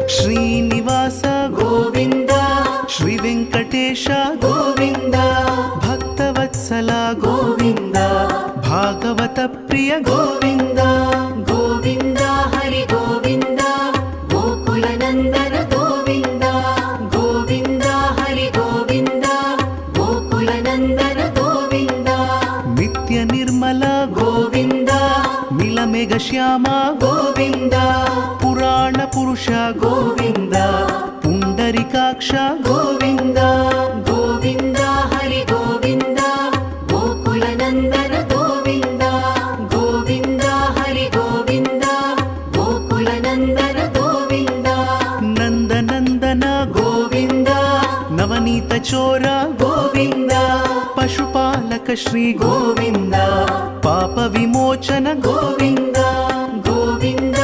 ಶ್ರೀನಿವಾಸ ಗೋವಿಂದ ಶ್ರೀ ವೆಂಕಟೇಶ ಗೋವಿಂದ ಭಕ್ತವತ್ಸಲ ಗೋವಿಂದ ಭಾಗವತ ಪ್ರಿಯ ಗೋವಿಂದ ಗೋವಿಂದ ಹರಿ ಗೋವಿಂದ ಗೋಕುಲ ನಂದನ ಗೋವಿಂದ ಗೋವಿಂದ ಹರಿ ಗೋವಿಂದ ಗೋಕುಲ ನಂದನ ಗೋವಿಂದ ನಿತ್ಯ ನಿರ್ಮಲ ಗೋವಿಂದ ನೀಲಮೇಘ ಶ್ಯಾಮ ಗೋವಿಂದ ಪುರಾಣ ಪುರುಷ ಗೋವಿಂದ ಪುಂಡರಿಕಾಕ್ಷ ಗೋವಿಂದ ಗೋವಿಂದ ಹರಿ ಗೋವಿಂದ ಗೋಕುಲ ನಂದನ ಗೋವಿಂದ ಗೋವಿಂದ ಹರಿ ಗೋವಿಂದ ಗೋಕುಲ ನಂದನ ಗೋವಿಂದ ನಂದನಂದನ ಗೋವಿಂದ ನವನೀತ ಚೋರ ಗೋವಿಂದ ಪಶುಪಾಲಕ ಶ್ರೀ ಗೋವಿಂದ ಪಾಪ ವಿಮೋಚನ ಗೋವಿಂದ ಗೋವಿಂದ